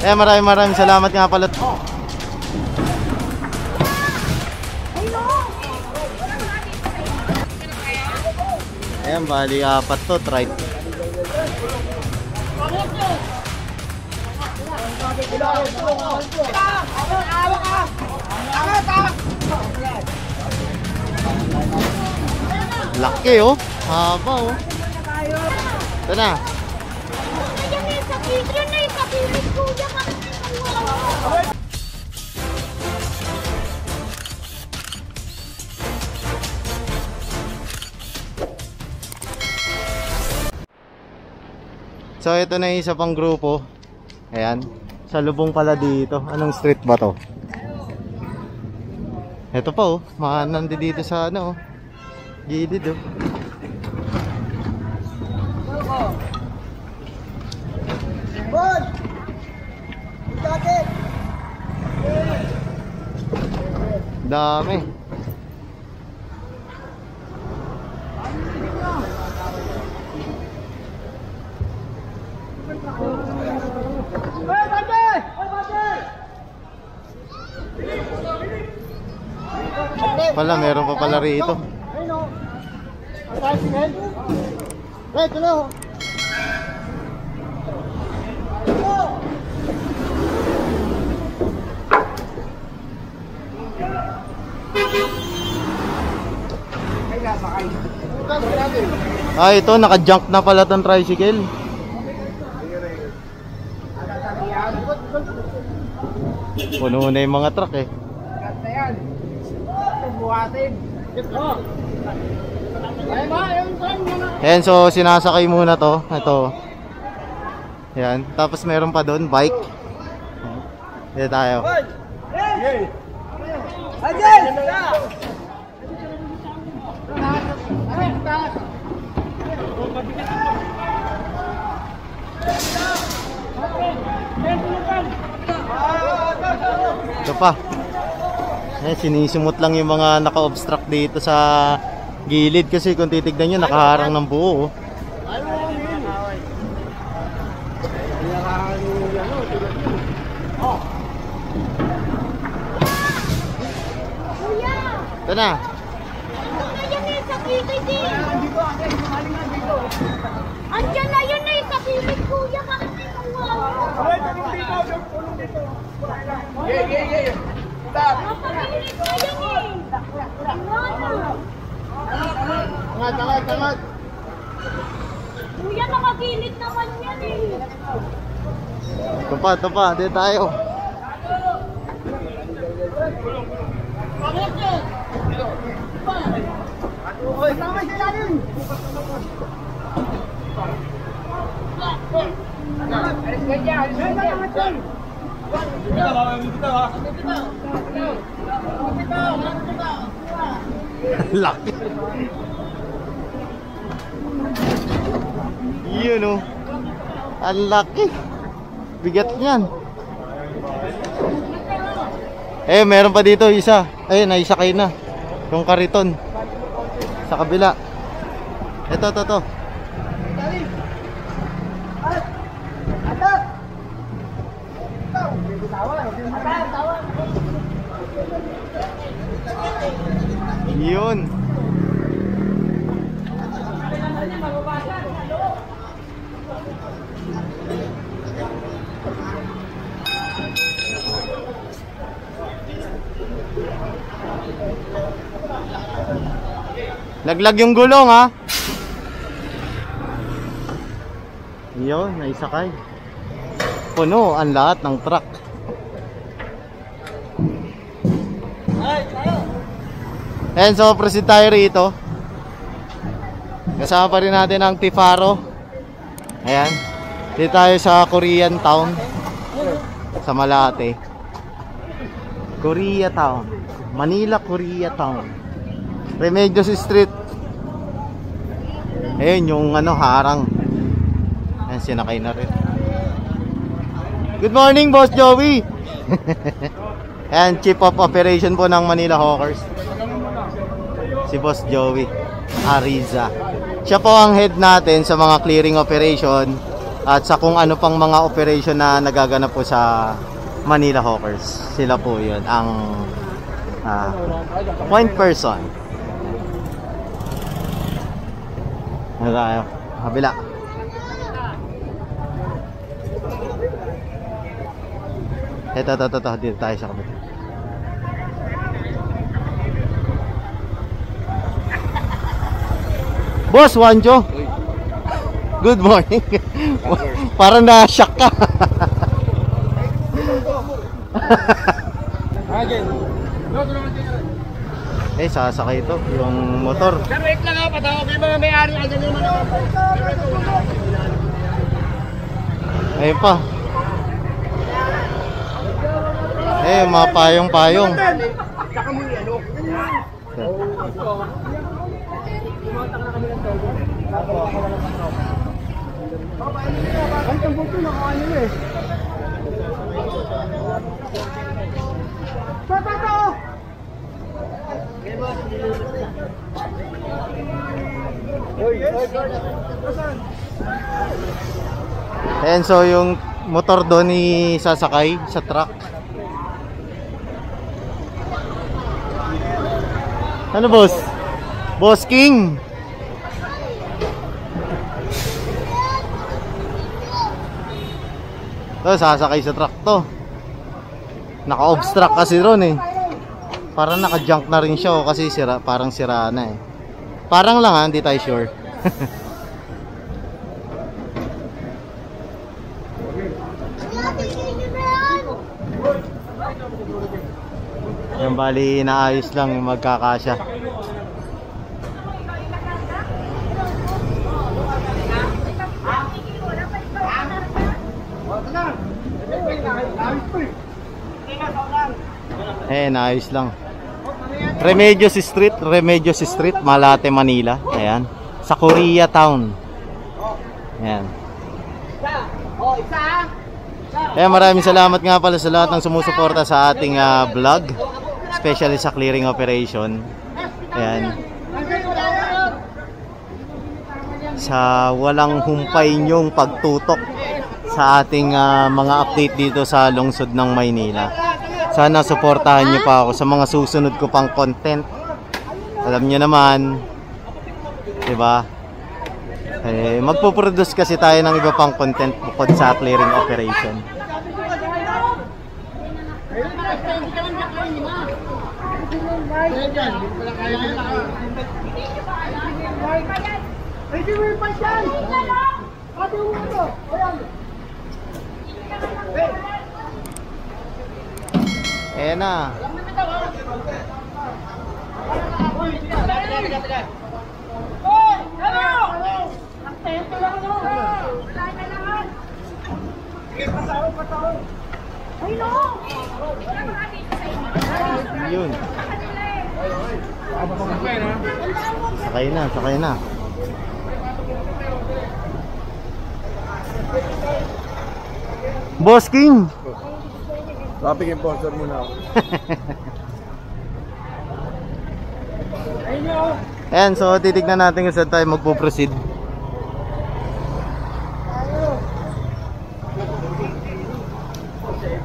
Maraming salamat nga pala. Ayan, bali apat to, try. Laki oh, haba oh. Ito na. So ito na yung isa pang grupo. Ayan, sa lubong pala dito. Anong street ba to? Ito pa oh, nandi dito sa ano oh, gilid oh. Dami. Pala, meron pa pala rito. Ah, ito naka-junk na pala tong tricycle. Puno na yung mga truck eh. Ayan, so sinasakay muna to. Ito. Ayan, tapos meron pa doon bike. Dito tayo. Ito pa. Eh, sinisumot lang yung mga naka-obstruct dito sa gilid kasi kung titignan nyo nakaharang ng buo. Ito na. Andiyan na yun na yung kapitid kuya. Bakit may kawawa? Napakilid na yun eh. Tangat. Kuya, nakagilid naman yan eh. Ito pa. Dito tayo. Laki. Yun oh. Ang laki. Bigat niyan. Eh, meron pa dito isa. Ayun, naisakay na. Yung kariton. Sa kabila. Ito. Yun. Laglag yung gulong ha. Yun, naisakay. Puno ang lahat ng truck. And so proceed tayo rito. Kasama pa rin natin ang Tifaro. Ayan. Dito tayo sa Korean Town. Sa Malate. Korea Town. Manila, Korea Town. Remedios Street. Ayun yung harang. Ayan, sinakay na rin. Good morning, Boss Joey. Ayan, Chief of Operation po ng Manila Hawkers. Si Boss Joey Ariza. Siya po ang head natin sa mga clearing operation at sa kung ano pang mga operation na nagaganap po sa Manila Hawkers. Sila po yun ang point person. Ano tayo? Kabila. Ito. Dito tayo sa kabila. Boss Wanjo. Good morning. Parang na-shock ka. Sasakay ito yung motor. Sir, wait lang ha, patawag yung mga may-ari. Andyan yung mga Ayun pa. Mga payong-payong. Saka mo yan, ang tambol ko nakaano eh. Ayan, so yung motor doon sasakay sa truck. Ano boss? Boss King. To, sasakay sa truck to. Naka-obstruct kasi ron eh. Parang naka-junk na rin siya kasi parang sira na eh. Parang lang hindi tayo sure. Yan, bali inaayos lang yung magkakasya. Naayos lang. Remedios Street, Malate, Manila. Ayan. Sa Koreatown. Ayan. Maraming salamat nga pala sa lahat ng sumusuporta sa ating vlog, especially sa clearing operation. Ayan. Sa walang humpay nyong pagtutok sa ating mga update dito sa lungsod ng Maynila. Sana suportahan niyo pa ako sa mga susunod ko pang content. Alam niyo naman, 'di ba? Magpo-produce kasi tayo ng iba pang content bukod sa clearing operation. Na. Yun. Sakay na. Boss King. Traffic enforcer muna ako. Ayan, so titignan natin kung saan tayo magpo-proceed.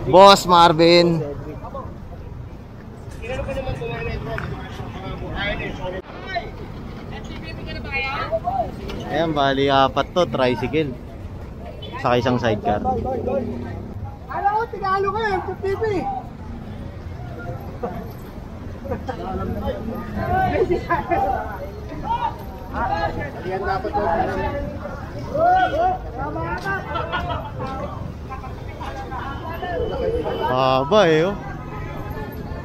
Boss Marvin. Ayan, bali 4 to, tricycle. Saka isang sidecar. Alam ko, Tagalog ka yung TV. Yan dapat ko. Haba eh, oh.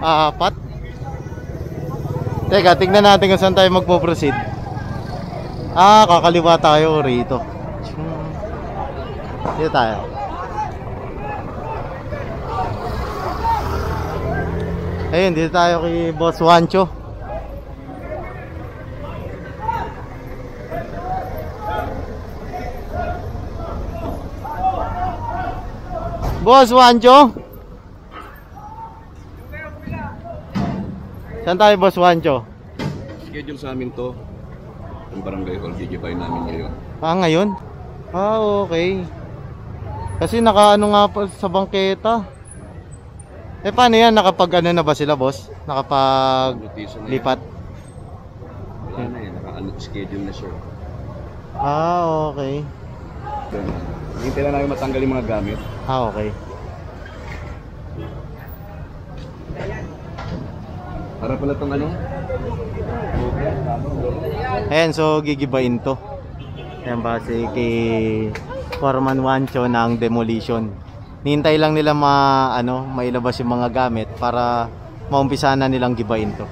4. Teka, tignan natin kung saan tayo magpo-proceed. Kakaliwa tayo rito. Dito tayo. Ayun, dito tayo kay Boss Wancho. Boss Wancho? Saan tayo, Boss Wancho? Schedule sa amin to. Ang barangay hall, gigibayin namin ngayon. Ngayon? Okay. Kasi nakaano nga pa sa bangketa. Eh paano yan? Nakapag ano na ba sila, boss? Nakapag Notice na yan. lipat? Wala na eh, naka-schedule na siya. Ah, okay. Hintay na namin matanggal yung mga gamit. Ah, okay. Para pala itong ano? Ayan, so gigibain to. Ayan, base kay Foreman Wancho ng demolition. Nihintay lang nila mailabas yung mga gamit para maumpisa na nilang gibain to.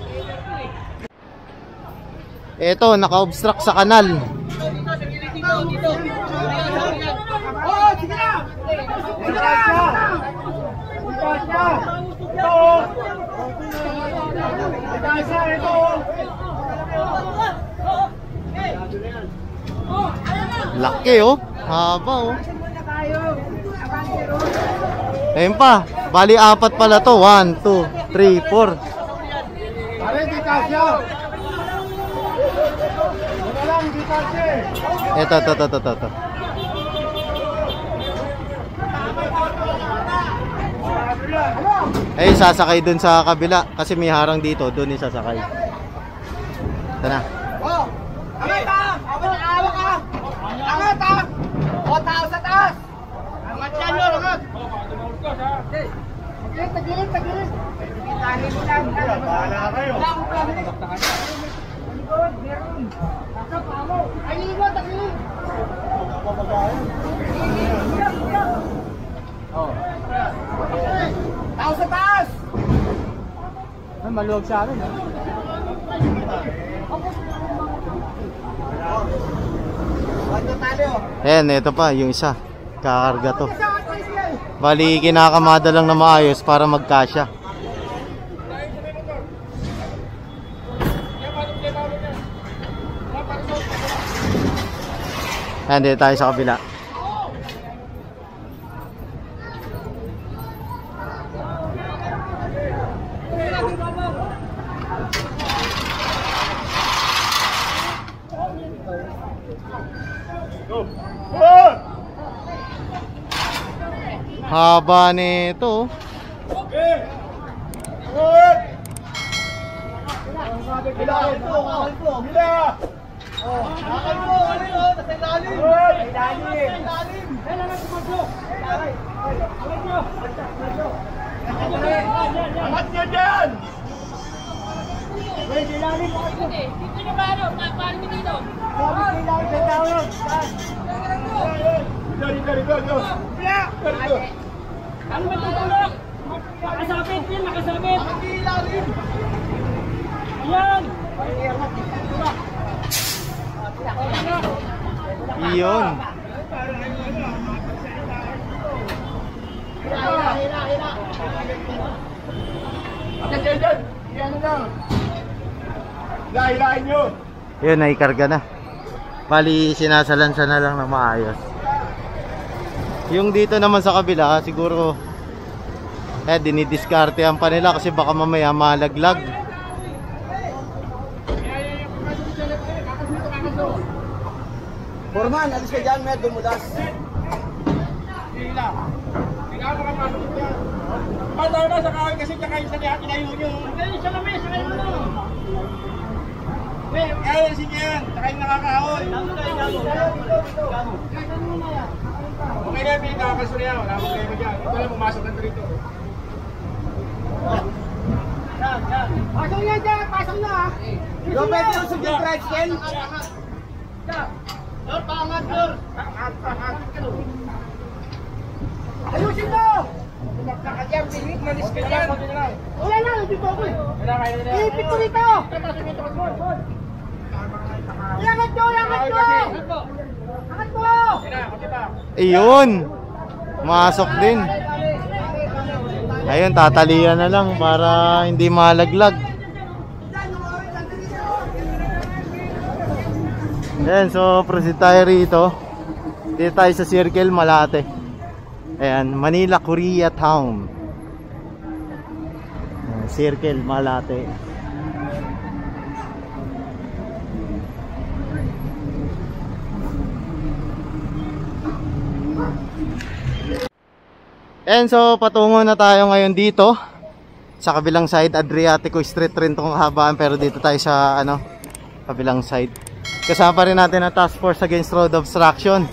Eto, naka-obstruct sa kanal. Oh, sige na! Sige na! Ito! Laki oh. Haba oh. Ayun pa. Bali apat pala to. 1, 2, 3, 4. Pare, di kasya! Wala lang, di kasya! Ito. Eh, sasakay dun sa kabila. Kasi may harang dito. Dun yung sasakay. Ito na. Oh! Angat ah! Awak ka! Angat ah! O, tao sa taas! Angat yan yun, angat! Tagilid! Tagilid mo lang! Bahala kayo! Wala akong tagilid! Meron! Tagilid mo! Tagilid! Tao sa taas! Ay, maluwag sa amin, ha? Ayan, ito pa. Yung isa. Kakarga to. Bali, kinakamada lang na maayos para magkasya. Ayan, dito tayo sa kabila. Haba nito. Angat nyo dyan! Dito na ba ano? Paano mo dito? Dito! Ano ba tutulog? Nakasabit yan, nakasabit! Ayan! Iyon. Angat nyo dyan! Yan na! Hilahin nyo! Yun, naikarga na. Bali, sinasalansa na lang na maayos. Yung dito naman sa kabila, siguro dinidiskartehan pa nila kasi baka mamaya malaglag. Forman, alis ka dyan, med, dumulas. Pataw na sa kawin kasi tsaka yung sa lihat inayo nyo. Sa kami, sa kayo na. Kaya si Ken, tsaka yung nakakahoy. Okay na, pinakakaso niya. Wala mong kayo dyan. Ito lang, pumasok na dito. Pasok na dyan, pasok na. Yo, pwede yung sugyan drive, Ken. Lord, paangat, Lord. Ayusin mo! Tumakta ka dyan, pilit, malis ka dyan. Wala na, dito ako eh. Ipit ko dito. Iangat nyo, iangat nyo! Angat mo! Iyon. Masok din. Ayun, tatalian na lang para hindi malaglag. Ayan, so proceed tayo rito. Dito tayo sa Circle, Malate. Ayan, Manila, Koreatown. Circle, Malate. And so patungo na tayo ngayon dito sa kabilang side. Adriatico Street rin itong kahabaan, pero dito tayo sa kabilang side. Kasama pa rin natin ang Task Force Against Road Obstruction,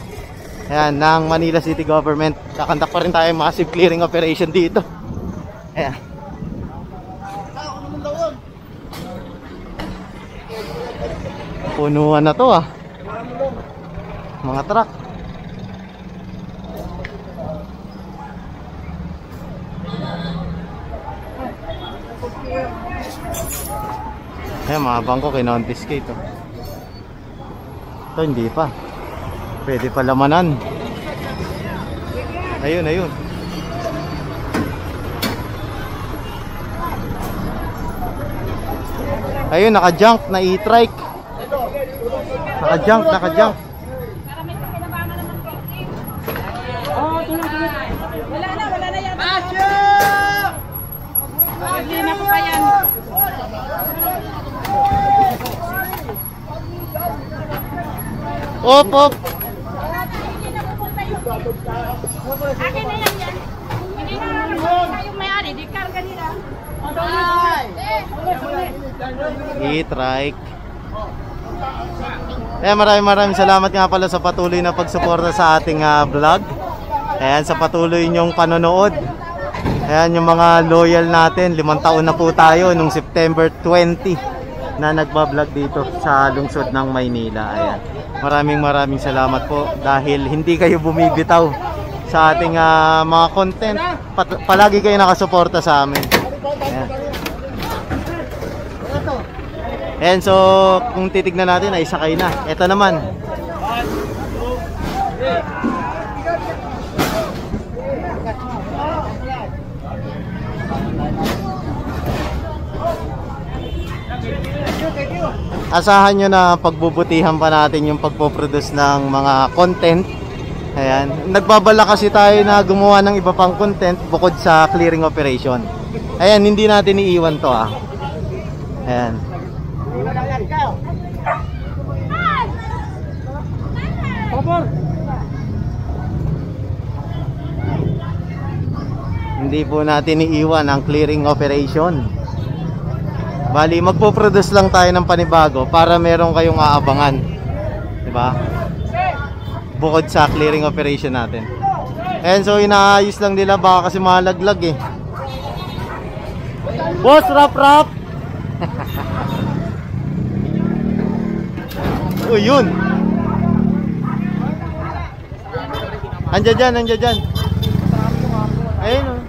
ayan, ng Manila City Government. Kakandak pa rin tayo massive clearing operation dito. Ayan. Punuan na to mga truck. Ayan, mga bangko kinonfiscate ito hindi pa. Pwede pa lamanan. Ayun, ayun. Ayun, naka-junk na e-trike. Naka-junk, naka-junk. Wala na yan. Hindi na po pa yan. Op, op. Akin na yan yan. Hindi na naman yung may-ari. Di karga nila. E-trike. Maraming salamat nga pala sa patuloy na pagsuporta sa ating vlog. Ayan, sa patuloy nyong panonood. Ayan, yung mga loyal natin. 5 taon na po tayo nung September 20 na nagbablog dito sa lungsod ng Maynila. Ayan. Maraming salamat po dahil hindi kayo bumibitaw sa ating mga content. Palagi kayo nakasuporta sa amin. Ayan. Ayan, so kung titignan natin ay sakay na. Ito naman. Asahan nyo na pagbubutihan pa natin yung pagpoproduce ng mga content. Ayan. Nagbabala kasi tayo na gumawa ng iba pang content bukod sa clearing operation. Ayan, hindi natin iiwan to Ayan. Hindi po natin iiwan ang clearing operation. Bali, magpo-produce lang tayo ng panibago para meron kayong aabangan. Diba? Bukod sa clearing operation natin. And so, inaayos lang nila. Baka kasi malaglag Boss, rap! Uy, yun! Andiyan dyan. Ayun